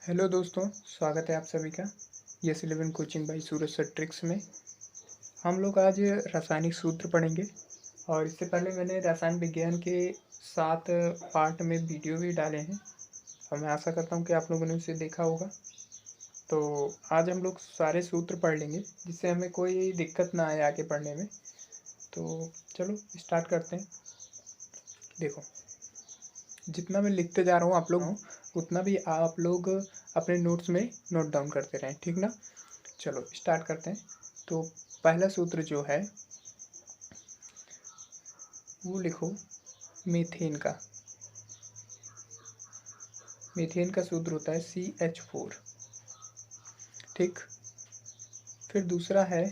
Hello दोस्तों, स्वागत है आप सभी का yes 11 coaching by Suraj sir tricks में। हम लोग आज रासायनिक सूत्र पढ़ेंगे और इससे पहले मैंने रसायन विज्ञान के 7 पार्ट में वीडियो भी डाले हैं और मैं आशा करता हूं कि आप लोगों ने उसे देखा होगा। तो आज हम लोग सारे सूत्र पढ़ लेंगे जिससे हमें कोई दिक्कत ना आए आगे पढ़ने में। तो चलो स्टार्ट करते हैं। देखो, जितना मैं लिखते जा रहा हूँ आप लोग उतना भी आप लोग अपने नोट्स में नोट डाउन करते रहें, ठीक ना। चलो स्टार्ट करते हैं। तो पहला सूत्र जो है वो लिखो, मीथेन का। मीथेन का सूत्र होता है CH4, ठीक। फिर दूसरा है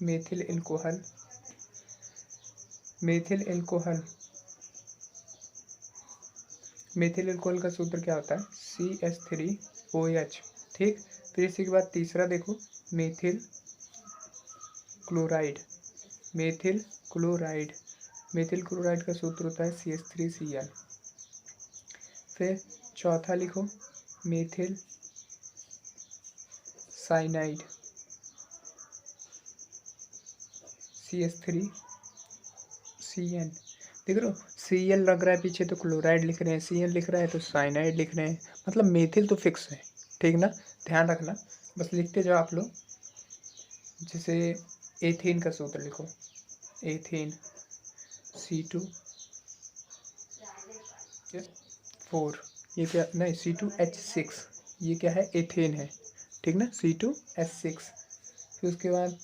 methyl alcohol. Methyl alcohol methyl alcohol का सूत्र क्या होता है? CH3OH, ठीक। फिर इसी के बाद तीसरा देखो, methyl chloride. Methyl chloride methyl chloride का सूत्र होता है CH3Cl। फिर चौथा लिखो, मेथिल साइनाइड, CH3CN। देख रहे हो, Cl लग रहा है पीछे तो क्लोराइड लिख रहे हैं, Cn लिख रहा है तो साइनाइड लिख रहे हैं, मतलब मेथिल तो फिक्स है, ठीक ना। ध्यान रखना, बस लिखते जाओ आप लोग। जैसे एथेन का सूत्र लिखो, एथेन C2H4, ये क्या, नहीं C2H6, ये क्या है? एथेन है, ठीक ना, C2H6। फिर उसके बाद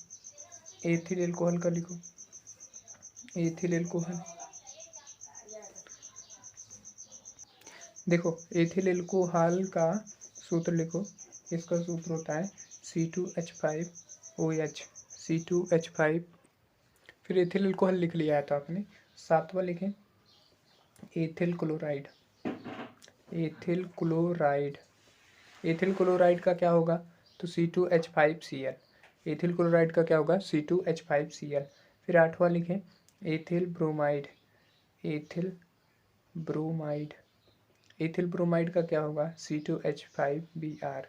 एथिल एल्कोहल का लिखो, एथिल एल्कोहल। देखो, एथिल एल्कोहल का सूत्र लिखो, इसका सूत्र होता है C2H5OH, C2H5। फिर एथिल एल्कोहल लिख लिया है तो आपने। सातवां लिखें, ethyl chloride. Ethyl chloride ethyl chloride का क्या होगा? तो C2H5Cl। एथिल क्लोराइड का क्या होगा? C2H5Cl। फिर आठवां लिखें, ethyl bromide. Ethyl bromide ethyl bromide का क्या होगा? C2H5Br। ये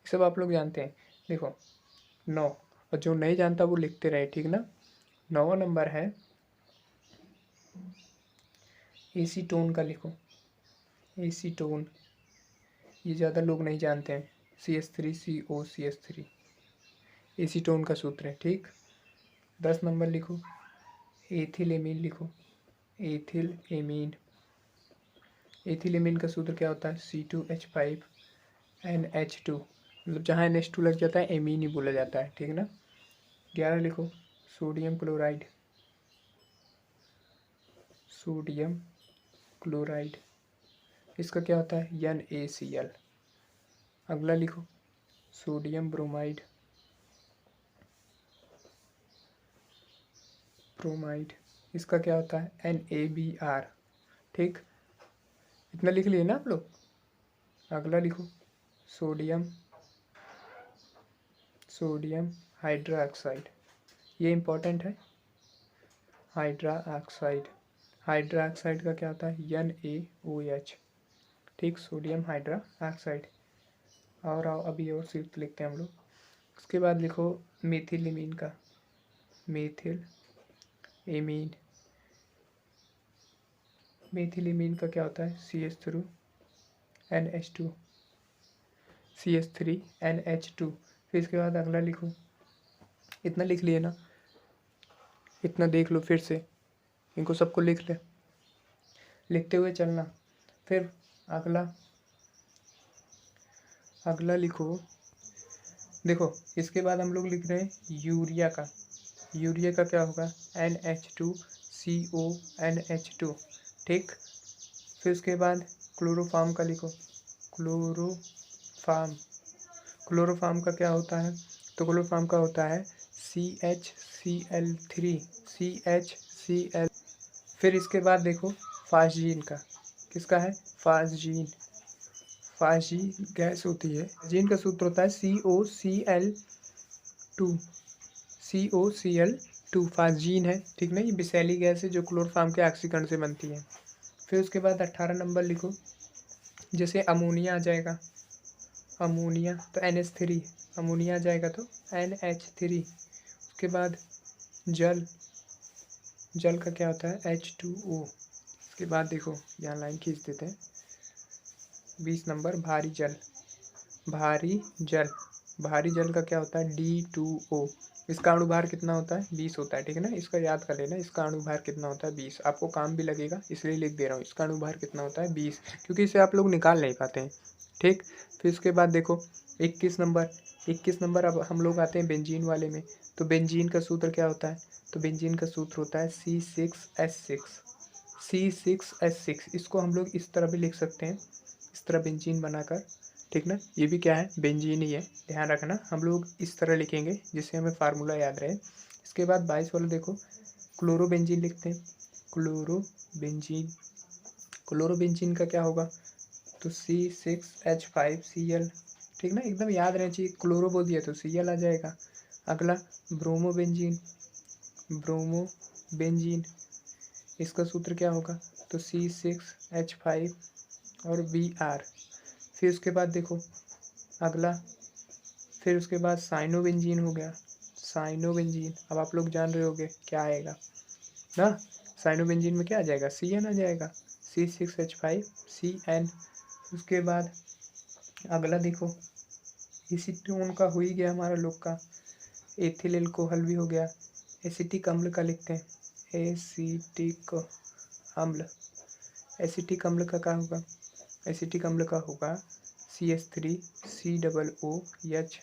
सब आप लोग जानते हैं। देखो 9, और जो नहीं जानता वो लिखते रहे, ठीक ना। 9वां नंबर है एसीटोन का लिखो, एसीटोन। ये ज़्यादा लोग नहीं जानते हैं, CH3COCH3, एसीटोन का सूत्र है, ठीक। 10 नंबर लिखो, एथिल एमीन लिखो, एथिल एमीन। एथिल एमीन का सूत्र क्या होता है? C2H5NH2, मतलब जहाँ NH2 लग जाता है एमीन ही बोला जाता है, ठीक ना। 11 लिखो, सोडियम क्लोराइड। सोडियम क्लोराइड, इसका क्या होता है? NaCl। अगला लिखो, सोडियम ब्रोमाइड। ब्रोमाइड, इसका क्या होता है? NaBr, ठीक। इतना लिख लिए ना आप लोग। अगला लिखो, सोडियम सोडियम हाइड्रा ऑक्साइड। ये इंपॉर्टेंट है, हाइड्रा ऑक्साइड। हाइड्रा ऑक्साइड का क्या होता है? NaOH, ठीक। Sodium hydra oxide. और आओ अभी और सिर्फ लिखते हैं हम लोग। उसके बाद लिखो मेथिल एमीन का, मेथिल एमीन। मेथिल एमीन का क्या होता है? CH3NH2, CH3NH2। फिर इसके बाद अगला लिखो, इतना लिख लिए ना, इतना देख लो फिर से, इनको सबको लिख ले, लिखते हुए चलना। फिर अगला अगला लिखो। देखो, इसके बाद हम लोग लिख रहे हैं यूरिया का। यूरिया का क्या होगा? NH2CONH2, ठीक। फिर उसके बाद क्लोरोफार्म का लिखो, क्लोरोफार्म। क्लोरोफार्म का क्या होता है? तो क्लोरोफार्म का होता है CHCl3। फिर इसके बाद देखो फास्जीन का, किसका है? फास्जीन। फास्जीन गैस होती है, जीन का सूत्र होता है COCl2। फास्जीन है, ठीक ना। ये विषैली गैस है जो क्लोरोफार्म के ऑक्सीकरण से बनती है। फिर उसके बाद 18 नंबर लिखो, जैसे अमोनिया आ जाएगा, अमोनिया तो NH3, अमोनिया आ जाएगा तो NH3। उसके बाद जल, जल का क्या होता है H2O। उसके बाद देखो यहाँ लाइन खींच देते हैं, 20 नंबर भारी जल, भारी जल, भारी जल का क्या होता है D2O। इसका अणुभार कितना होता है 20 होता है, ठीक है ना। इसका याद कर लेना, इसका अणुभार कितना होता है 20, आपको काम भी लगेगा इसलिए लिख दे रहा हूँ। इसका अणुभार कितना होता है 20, क्योंकि इसे आप लोग निकाल नहीं पाते हैं, ठीक। फिर उसके बाद देखो 21 नंबर, 21 नंबर अब हम लोग आते हैं बेंजीन वाले में। तो बेंजीन का सूत्र क्या होता है, तो बेंजीन का सूत्र होता है C6H6, C6H6। इसको हम लोग इस तरह भी लिख सकते हैं, इस तरह बेंजीन बनाकर, ठीक ना। ये भी क्या है बेंजीन ही है, ध्यान रखना। हम लोग इस तरह लिखेंगे जिससे हमें फार्मूला याद रहे। इसके बाद 22 वाला देखो, क्लोरोबेंजीन लिखते हैं, क्लोरोबेंजीन, क्लोरोबेंजीन का क्या होगा तो C6H5Cl, ठीक ना, एकदम याद रहना चाहिए। क्लोरो बोल दिया तो Cl आ जाएगा। अगला ब्रोमोबेंजीन, ब्रोमोबेंजीन, इसका सूत्र क्या होगा तो C6H5 और Br। फिर उसके बाद देखो अगला, फिर उसके बाद साइनोबेंजीन हो गया, साइनोबेंजीन। अब आप लोग जान रहे होगे क्या आएगा ना, साइनोबेंजीन में क्या आ जाएगा CN आ जाएगा, C6H5CN। उसके बाद अगला देखो एसीटोन का हो ही गया हमारा लोग का, एथिल एल्कोहल भी हो गया। एसिटिक अम्ल का लिखते हैं, एसिटिक अम्ल, एसिटिक अम्ल का क्या होगा, एसिटिक अम्ल का होगा CH3COOH।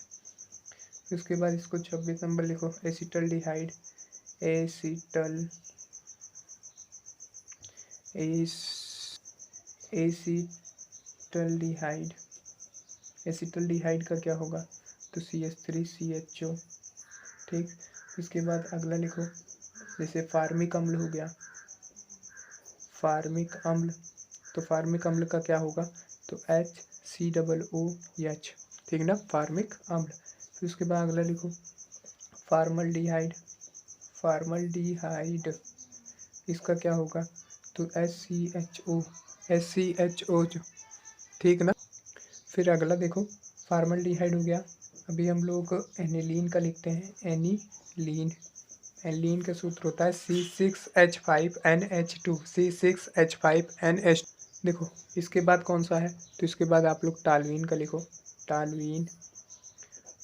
उसके बाद इसको 26 नंबर लिखो, एसिटल डिहाइड, एसिटल एसिटल डिहाइड, एसिटल डिहाइड का क्या होगा तो CH3CHO, ठीक। इसके बाद अगला लिखो, जैसे फार्मिक अम्ल हो गया, फार्मिक अम्ल, तो फार्मिक अम्ल का क्या होगा तो HCOOH, ठीक ना, फार्मिक अम्ल। फिर उसके बाद अगला लिखो फार्मल्डिहाइड, फार्मल्डिहाइड, इसका क्या होगा तो SCHO, ठीक ना। फिर अगला देखो फार्मल्डिहाइड हो गया। अभी हम लोग एनिलीन का लिखते हैं, एनिलीन, एनिलीन का सूत्र होता है C6H5NH2, C6H5NH। देखो इसके बाद कौन सा है तो इसके बाद आप लोग टालवीन का लिखो, टालवीन,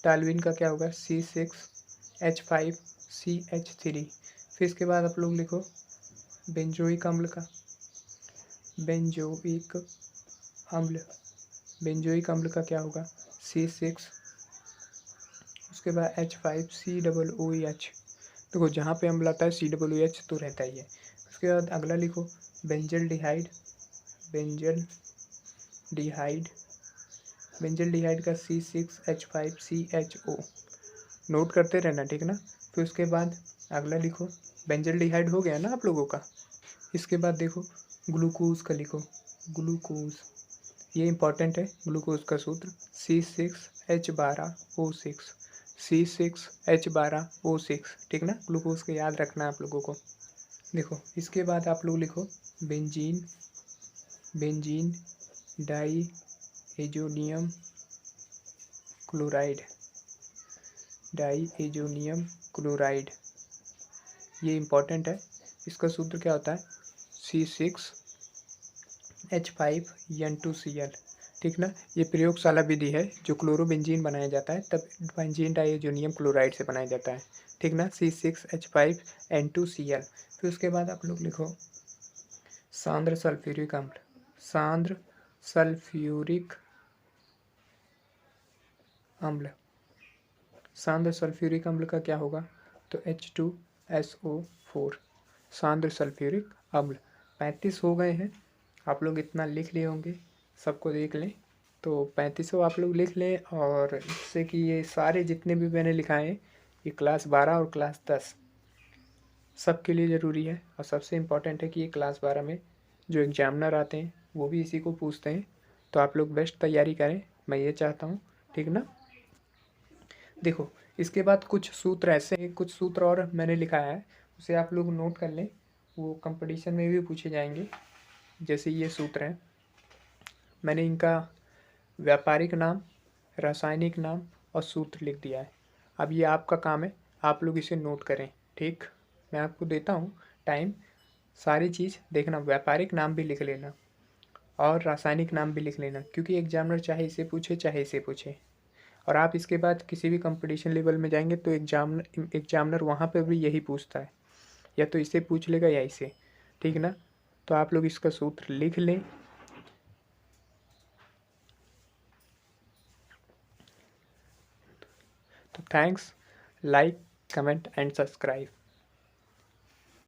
टालवीन का क्या होगा C6H5CH3। फिर इसके बाद आप लोग लिखो बेंजोइक अम्ल का, बेंजोइक अम्ल, बेंजोइक अम्ल का क्या होगा C6, उसके बाद H5COOH। देखो जहाँ पे अम्ल आता है COOH तो रहता ही है। उसके बाद अगला लिखो बेंजल डिहाइड, बेंजल डिहाइड, बेंजल डिहाइड का C6H5CHO, नोट करते रहना, ठीक ना। फिर उसके बाद अगला लिखो बेंजल डिहाइड हो गया ना आप लोगों का। इसके बाद देखो ग्लूकोज का लिखो, ग्लूकोज, ये इंपॉर्टेंट है, ग्लूकोज का सूत्र C6H12O6, C6H12O6, ठीक ना। ग्लूकोज का याद रखना आप लोगों को। देखो इसके बाद आप लोग लिखो benzene, benzene diazonium chloride, diazonium chloride, ये इंपॉर्टेंट है। इसका सूत्र क्या होता है C6H5N2Cl, ठीक ना। ये प्रयोगशाला विधि है, जो क्लोरोबेंजीन बनाया जाता है तब बेंजीन डाइएजोनियम क्लोराइड से बनाया जाता है, ठीक ना, C6H5N2Cl। फिर उसके बाद आप लोग लिखो सांद्र सल्फ्यूरिक अम्ल, सांद्र सल्फ्यूरिक अम्ल, सांद्र सल्फ्यूरिक अम्ल का क्या होगा तो H2SO4, सांद्र सल्फ्यूरिक अम्ल। 35 हो गए हैं, आप लोग इतना लिख लिए होंगे, सबको देख लें तो 35 आप लोग लिख लें। और इससे कि ये सारे जितने भी मैंने लिखाए हैं ये क्लास 12 और क्लास 10 सबके लिए ज़रूरी है। और सबसे इम्पॉर्टेंट है कि ये क्लास 12 में जो एग्जामिनर आते हैं वो भी इसी को पूछते हैं, तो आप लोग बेस्ट तैयारी करें, मैं ये चाहता हूँ, ठीक ना। देखो इसके बाद कुछ सूत्र ऐसे हैं, कुछ सूत्र और मैंने लिखा है, उसे आप लोग नोट कर लें, वो कंपटीशन में भी पूछे जाएंगे। जैसे ये सूत्र है मैंने इनका व्यापारिक नाम, रासायनिक नाम और सूत्र लिख दिया है। अब ये आपका काम है, आप लोग इसे नोट करें। ठीक, मैं आपको देता हूँ टाइम, सारी चीज़ देखना, व्यापारिक नाम भी लिख लेना और रासायनिक नाम भी लिख लेना, क्योंकि एग्जामिनर चाहे इसे पूछे चाहे इसे पूछे। और आप इसके बाद किसी भी कंपटीशन लेवल में जाएंगे तो एग्जामिनर वहाँ पर भी यही पूछता है, या तो इसे पूछ लेगा या इसे। ठीक ना, तो आप लोग इसका सूत्र लिख लें। तो thanks, like, comment and subscribe.